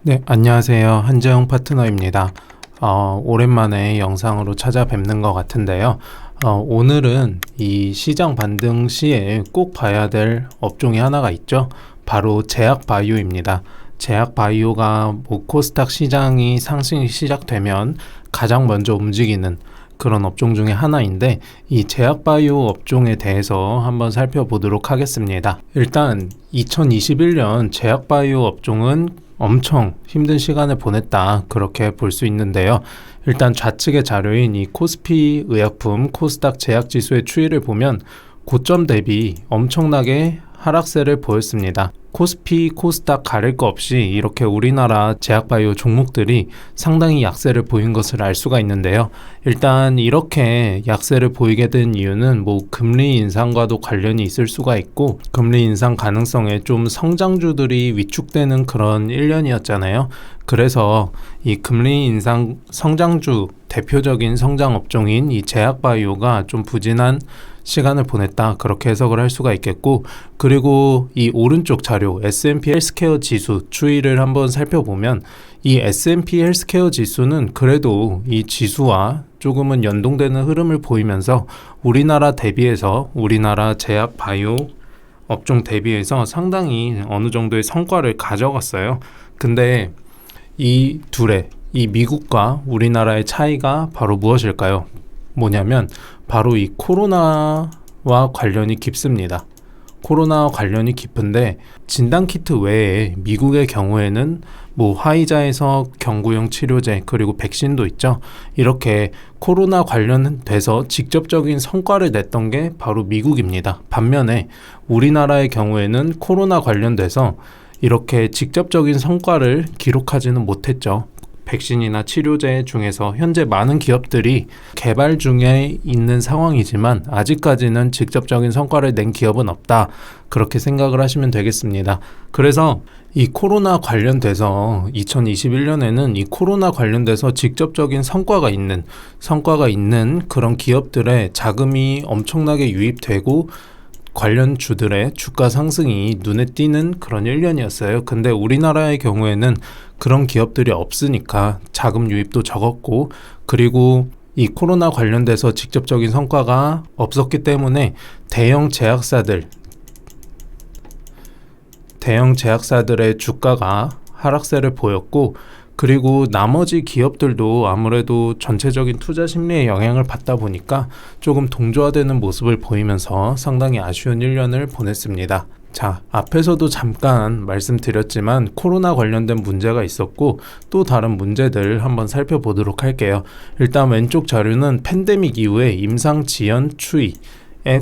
네, 안녕하세요. 한재영 파트너입니다. 오랜만에 영상으로 찾아뵙는 것 같은데요. 오늘은 이 시장 반등 시에 꼭 봐야 될 업종이 하나가 있죠. 바로 제약바이오입니다. 제약바이오가 코스닥 시장이 상승이 시작되면 가장 먼저 움직이는 그런 업종 중에 하나인데, 이 제약바이오 업종에 대해서 한번 살펴보도록 하겠습니다. 일단 2021년 제약바이오 업종은 엄청 힘든 시간을 보냈다, 그렇게 볼 수 있는데요. 일단 좌측의 자료인 이 코스피 의약품 코스닥 제약지수의 추이를 보면 고점 대비 엄청나게 하락세를 보였습니다. 코스피, 코스닥 가릴 거 없이 이렇게 우리나라 제약바이오 종목들이 상당히 약세를 보인 것을 알 수가 있는데요. 일단 이렇게 약세를 보이게 된 이유는 금리 인상과도 관련이 있을 수가 있고, 금리 인상 가능성에 좀 성장주들이 위축되는 그런 1년이었잖아요. 그래서 이 금리 인상 성장주 대표적인 성장 업종인 이 제약바이오가 좀 부진한 시간을 보냈다, 그렇게 해석을 할 수가 있겠고, 그리고 이 오른쪽 자료 S&P 헬스케어 지수 추이를 한번 살펴보면 이 S&P 헬스케어 지수는 그래도 이 지수와 조금은 연동되는 흐름을 보이면서 우리나라 대비해서, 우리나라 제약 바이오 업종 대비해서 상당히 어느 정도의 성과를 가져갔어요. 근데 이 둘의, 이 미국과 우리나라의 차이가 바로 무엇일까요? 뭐냐면 바로 이 코로나와 관련이 깊습니다. 코로나와 관련이 깊은데, 진단키트 외에 미국의 경우에는 화이자에서 경구용 치료제, 그리고 백신도 있죠. 이렇게 코로나 관련돼서 직접적인 성과를 냈던 게 바로 미국입니다. 반면에 우리나라의 경우에는 코로나 관련돼서 이렇게 직접적인 성과를 기록하지는 못했죠. 백신이나 치료제 중에서 현재 많은 기업들이 개발 중에 있는 상황이지만 아직까지는 직접적인 성과를 낸 기업은 없다, 그렇게 생각을 하시면 되겠습니다. 그래서 이 코로나 관련돼서 2021년에는 이 코로나 관련돼서 직접적인 성과가 있는 그런 기업들의 자금이 엄청나게 유입되고 관련 주들의 주가 상승이 눈에 띄는 그런 1년이었어요. 근데 우리나라의 경우에는 그런 기업들이 없으니까 자금 유입도 적었고, 그리고 이 코로나 관련돼서 직접적인 성과가 없었기 때문에 대형 제약사들의 주가가 하락세를 보였고, 그리고 나머지 기업들도 아무래도 전체적인 투자 심리에 영향을 받다 보니까 조금 동조화되는 모습을 보이면서 상당히 아쉬운 1년을 보냈습니다. 자, 앞에서도 잠깐 말씀드렸지만 코로나 관련된 문제가 있었고, 또 다른 문제들 한번 살펴보도록 할게요. 일단 왼쪽 자료는 팬데믹 이후에 임상 지연 추이에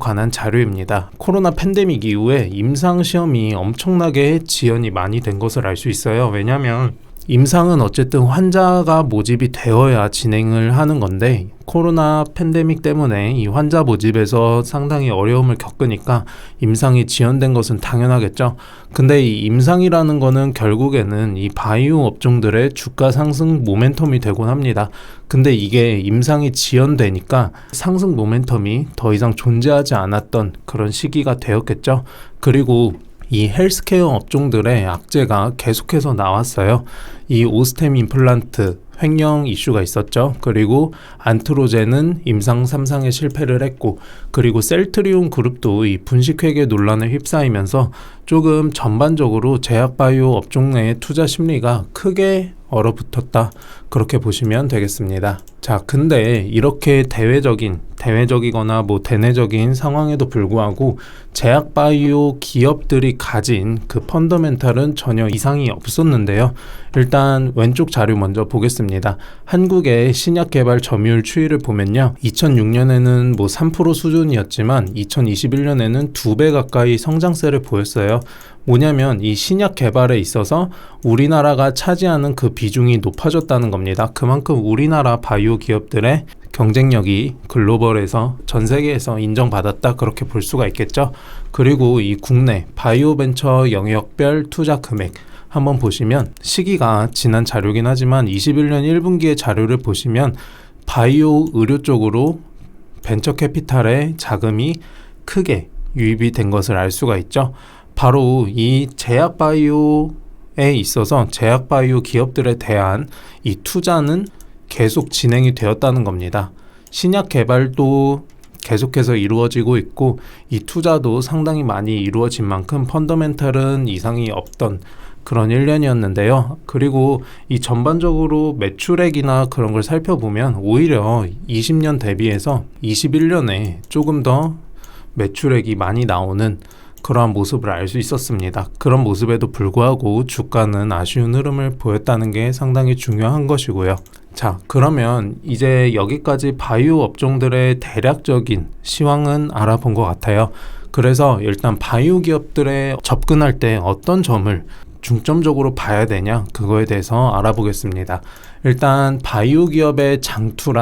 관한 자료입니다. 코로나 팬데믹 이후에 임상 시험이 엄청나게 지연이 많이 된 것을 알 수 있어요. 왜냐하면 임상은 어쨌든 환자가 모집이 되어야 진행을 하는 건데, 코로나 팬데믹 때문에 이 환자 모집에서 상당히 어려움을 겪으니까 임상이 지연된 것은 당연하겠죠. 근데 이 임상이라는 거는 결국에는 이 바이오 업종들의 주가 상승 모멘텀이 되곤 합니다. 근데 이게 임상이 지연되니까 상승 모멘텀이 더 이상 존재하지 않았던 그런 시기가 되었겠죠. 그리고 이 헬스케어 업종들의 악재가 계속해서 나왔어요. 이 오스템 임플란트 횡령 이슈가 있었죠. 그리고 안트로젠은 임상 3상에 실패를 했고, 그리고 셀트리온 그룹도 이 분식회계 논란에 휩싸이면서 조금 전반적으로 제약바이오 업종 내의 투자 심리가 크게 얼어붙었다, 그렇게 보시면 되겠습니다. 자, 근데 이렇게 대외적이거나 대내적인 상황에도 불구하고 제약바이오 기업들이 가진 그 펀더멘탈은 전혀 이상이 없었는데요. 일단 왼쪽 자료 먼저 보겠습니다. 한국의 신약 개발 점유율 추이를 보면요, 2006년에는 3% 수준이었지만 2021년에는 2배 가까이 성장세를 보였어요. 뭐냐면 이 신약 개발에 있어서 우리나라가 차지하는 그 비중이 높아졌다는 겁니다. 그만큼 우리나라 바이오 기업들의 경쟁력이 글로벌에서, 전 세계에서 인정받았다, 그렇게 볼 수가 있겠죠. 그리고 이 국내 바이오 벤처 영역별 투자 금액 한번 보시면, 시기가 지난 자료긴 하지만 21년 1분기의 자료를 보시면 바이오 의료 쪽으로 벤처 캐피탈의 자금이 크게 유입이 된 것을 알 수가 있죠. 바로 이 제약바이오 있어서 제약바이오 기업들에 대한 이 투자는 계속 진행이 되었다는 겁니다. 신약 개발도 계속해서 이루어지고 있고 이 투자도 상당히 많이 이루어진 만큼 펀더멘털은 이상이 없던 그런 1년이었는데요. 그리고 이 전반적으로 매출액이나 그런 걸 살펴보면 오히려 20년 대비해서 21년에 조금 더 매출액이 많이 나오는 그러한 모습을 알 수 있었습니다. 그런 모습에도 불구하고 주가는 아쉬운 흐름을 보였다는 게 상당히 중요한 것이고요. 자, 그러면 이제 여기까지 바이오 업종들의 대략적인 시황은 알아본 것 같아요. 그래서 일단 바이오 기업들에 접근할 때 어떤 점을 중점적으로 봐야 되냐, 그거에 대해서 알아보겠습니다. 일단 바이오 기업의 장투,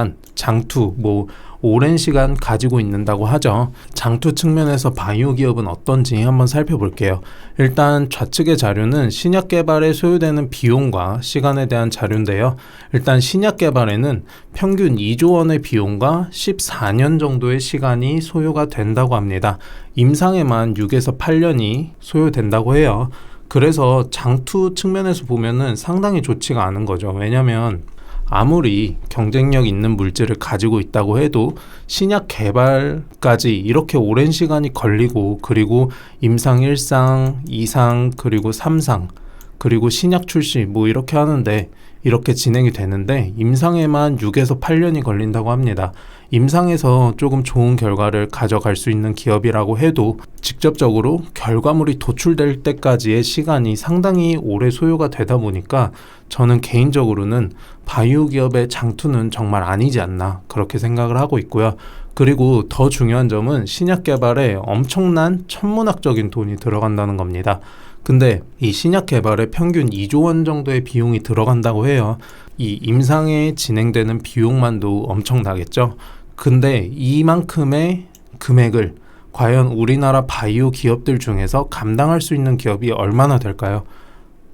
오랜 시간 가지고 있는다고 하죠. 장투 측면에서 바이오 기업은 어떤지 한번 살펴볼게요. 일단 좌측의 자료는 신약 개발에 소요되는 비용과 시간에 대한 자료인데요. 일단 신약 개발에는 평균 2조 원의 비용과 14년 정도의 시간이 소요가 된다고 합니다. 임상에만 6에서 8년이 소요된다고 해요. 그래서 장투 측면에서 보면은 상당히 좋지가 않은 거죠. 왜냐하면 아무리 경쟁력 있는 물질을 가지고 있다고 해도 신약 개발까지 이렇게 오랜 시간이 걸리고, 그리고 임상 1상, 2상, 그리고 3상, 그리고 신약 출시 이렇게 하는데, 이렇게 진행이 되는데 임상에만 6에서 8년이 걸린다고 합니다. 임상에서 조금 좋은 결과를 가져갈 수 있는 기업이라고 해도 직접적으로 결과물이 도출될 때까지의 시간이 상당히 오래 소요가 되다 보니까 저는 개인적으로는 바이오 기업의 장투는 정말 아니지 않나 그렇게 생각을 하고 있고요. 그리고 더 중요한 점은 신약 개발에 엄청난 천문학적인 돈이 들어간다는 겁니다. 근데 이 신약 개발에 평균 2조 원 정도의 비용이 들어간다고 해요. 이 임상에 진행되는 비용만도 엄청나겠죠. 근데 이만큼의 금액을 과연 우리나라 바이오 기업들 중에서 감당할 수 있는 기업이 얼마나 될까요?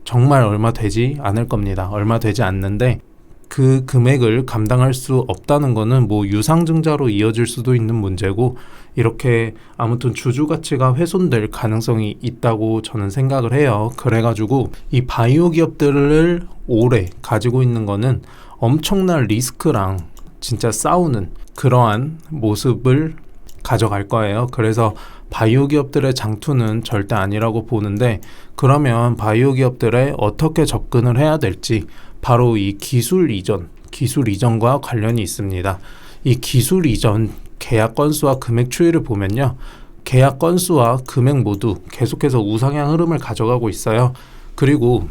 정말 얼마 되지 않을 겁니다. 얼마 되지 않는데 그 금액을 감당할 수 없다는 거는 유상증자로 이어질 수도 있는 문제고, 이렇게 아무튼 주주 가치가 훼손될 가능성이 있다고 저는 생각을 해요. 그래가지고 이 바이오 기업들을 오래 가지고 있는 거는 엄청난 리스크랑 진짜 싸우는 그러한 모습을 가져갈 거예요. 그래서 바이오 기업들의 장투는 절대 아니라고 보는데, 그러면 바이오 기업들에 어떻게 접근을 해야 될지 바로 이 기술 이전과 관련이 있습니다. 이 기술 이전 계약 건수와 금액 추이를 보면요, 계약 건수와 금액 모두 계속해서 우상향 흐름을 가져가고 있어요. 그리고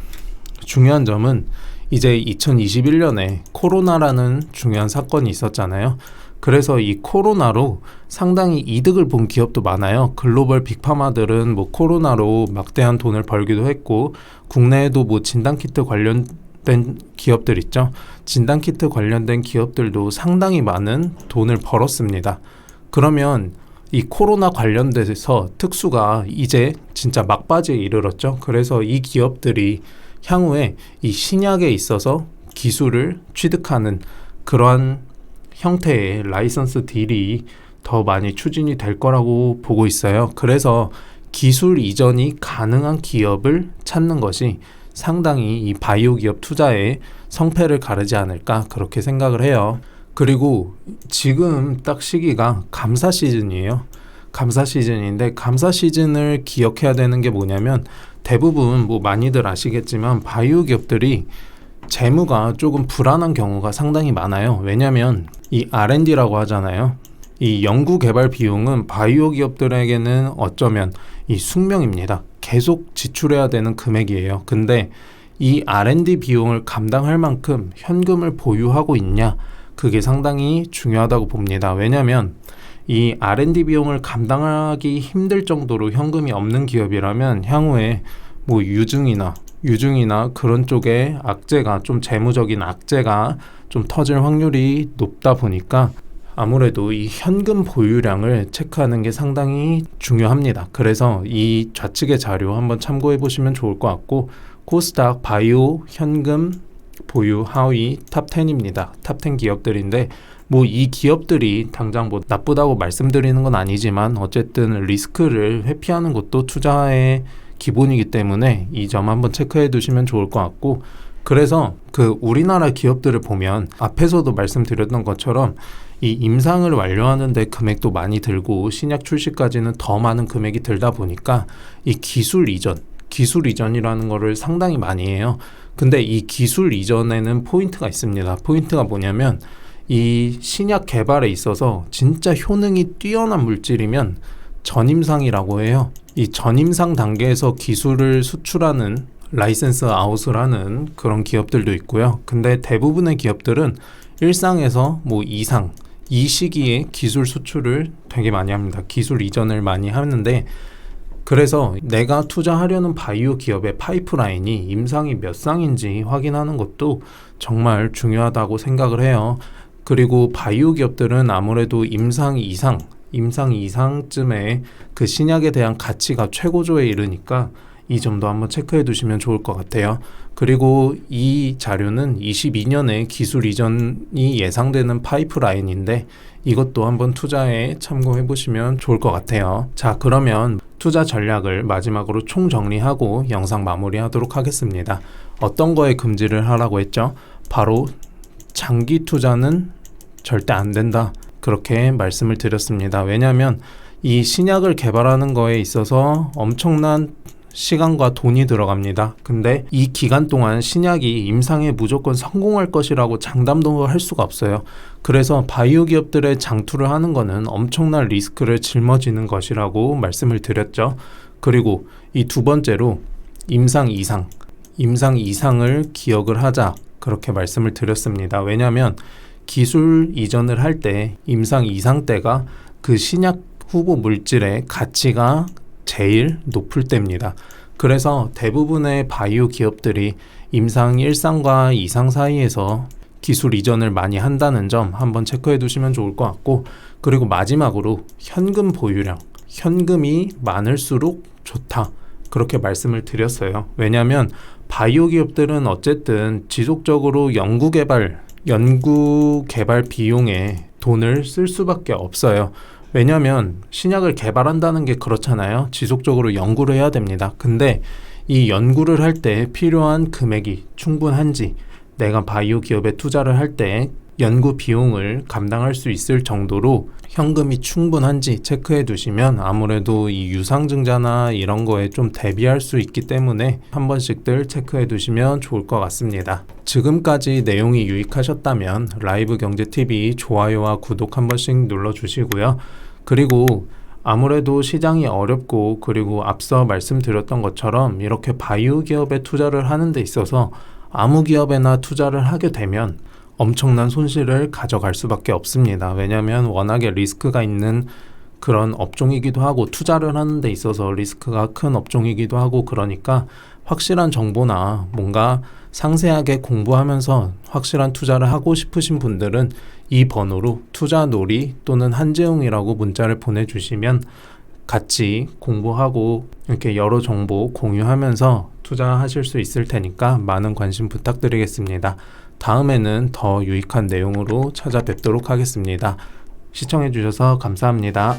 중요한 점은 이제 2021년에 코로나라는 중요한 사건이 있었잖아요. 그래서 이 코로나로 상당히 이득을 본 기업도 많아요. 글로벌 빅파마들은 코로나로 막대한 돈을 벌기도 했고, 국내에도 진단키트 관련된 기업들 있죠. 진단키트 관련된 기업들도 상당히 많은 돈을 벌었습니다. 그러면 이 코로나 관련돼서 특수가 이제 진짜 막바지에 이르렀죠. 그래서 이 기업들이 향후에 이 신약에 있어서 기술을 취득하는 그러한 형태의 라이선스 딜이 더 많이 추진이 될 거라고 보고 있어요. 그래서 기술 이전이 가능한 기업을 찾는 것이 상당히 이 바이오 기업 투자에 성패를 가르지 않을까 그렇게 생각을 해요. 그리고 지금 딱 시기가 감사 시즌이에요. 감사 시즌인데, 감사 시즌을 기억해야 되는 게 뭐냐면, 대부분 많이들 아시겠지만 바이오 기업들이 재무가 조금 불안한 경우가 상당히 많아요. 왜냐하면 이 R&D라고 하잖아요. 이 연구 개발 비용은 바이오 기업들에게는 어쩌면 이 숙명입니다. 계속 지출해야 되는 금액이에요. 근데 이 R&D 비용을 감당할 만큼 현금을 보유하고 있냐, 그게 상당히 중요하다고 봅니다. 왜냐하면 이 R&D 비용을 감당하기 힘들 정도로 현금이 없는 기업이라면 향후에 유증이나 그런 쪽에 악재가 좀 재무적인 악재가 좀 터질 확률이 높다 보니까 아무래도 이 현금 보유량을 체크하는 게 상당히 중요합니다. 그래서 이 좌측의 자료 한번 참고해 보시면 좋을 것 같고, 코스닥 바이오 현금 보유 하위 탑 10입니다. 탑 10 기업들인데 이 기업들이 당장 나쁘다고 말씀드리는 건 아니지만 어쨌든 리스크를 회피하는 것도 투자의 기본이기 때문에 이 점 한번 체크해 두시면 좋을 것 같고, 그래서 우리나라 기업들을 보면 앞에서도 말씀드렸던 것처럼 이 임상을 완료하는 데 금액도 많이 들고 신약 출시까지는 더 많은 금액이 들다 보니까 이 기술 이전이라는 거를 상당히 많이 해요. 근데 이 기술 이전에는 포인트가 있습니다. 포인트가 뭐냐면 이 신약 개발에 있어서 진짜 효능이 뛰어난 물질이면 전임상이라고 해요. 이 전임상 단계에서 기술을 수출하는 라이센스 아웃을 하는 그런 기업들도 있고요. 근데 대부분의 기업들은 일상에서 이상, 이 시기에 기술 수출을 되게 많이 합니다. 기술 이전을 많이 하는데, 그래서 내가 투자하려는 바이오 기업의 파이프라인이 임상이 몇 상인지 확인하는 것도 정말 중요하다고 생각을 해요. 그리고 바이오 기업들은 아무래도 임상 이상쯤에 그 신약에 대한 가치가 최고조에 이르니까 이 점도 한번 체크해 두시면 좋을 것 같아요. 그리고 이 자료는 22년에 기술 이전이 예상되는 파이프라인인데 이것도 한번 투자에 참고해 보시면 좋을 것 같아요. 자, 그러면 투자 전략을 마지막으로 총정리하고 영상 마무리하도록 하겠습니다. 어떤 거에 금지를 하라고 했죠? 바로 장기 투자는 절대 안 된다, 그렇게 말씀을 드렸습니다. 왜냐하면 이 신약을 개발하는 거에 있어서 엄청난 시간과 돈이 들어갑니다. 근데 이 기간 동안 신약이 임상에 무조건 성공할 것이라고 장담도 할 수가 없어요. 그래서 바이오 기업들의 장투를 하는 거는 엄청난 리스크를 짊어지는 것이라고 말씀을 드렸죠. 그리고 이 두 번째로 임상 이상을 기억을 하자, 그렇게 말씀을 드렸습니다. 왜냐하면 기술 이전을 할 때 임상 이상 때가 그 신약 후보 물질의 가치가 제일 높을 때입니다. 그래서 대부분의 바이오 기업들이 임상 1상과 2상 사이에서 기술 이전을 많이 한다는 점 한번 체크해 두시면 좋을 것 같고, 그리고 마지막으로 현금 보유량, 현금이 많을수록 좋다, 그렇게 말씀을 드렸어요. 왜냐하면 바이오 기업들은 어쨌든 지속적으로 연구 개발 비용에 돈을 쓸 수밖에 없어요. 왜냐하면 신약을 개발한다는 게 그렇잖아요. 지속적으로 연구를 해야 됩니다. 근데 이 연구를 할 때 필요한 금액이 충분한지, 내가 바이오 기업에 투자를 할 때 연구 비용을 감당할 수 있을 정도로 현금이 충분한지 체크해 두시면 아무래도 이 유상증자나 이런 거에 좀 대비할 수 있기 때문에 한 번씩들 체크해 두시면 좋을 것 같습니다. 지금까지 내용이 유익하셨다면 라이브 경제TV 좋아요와 구독 한 번씩 눌러주시고요. 그리고 아무래도 시장이 어렵고, 그리고 앞서 말씀드렸던 것처럼 이렇게 바이오 기업에 투자를 하는 데 있어서 아무 기업에나 투자를 하게 되면 엄청난 손실을 가져갈 수밖에 없습니다. 왜냐하면 워낙에 리스크가 있는 그런 업종이기도 하고, 투자를 하는 데 있어서 리스크가 큰 업종이기도 하고, 그러니까 확실한 정보나 뭔가 상세하게 공부하면서 확실한 투자를 하고 싶으신 분들은 이 번호로 투자놀이 또는 한재웅이라고 문자를 보내주시면 같이 공부하고 이렇게 여러 정보 공유하면서 투자하실 수 있을 테니까 많은 관심 부탁드리겠습니다. 다음에는 더 유익한 내용으로 찾아뵙도록 하겠습니다. 시청해 주셔서 감사합니다.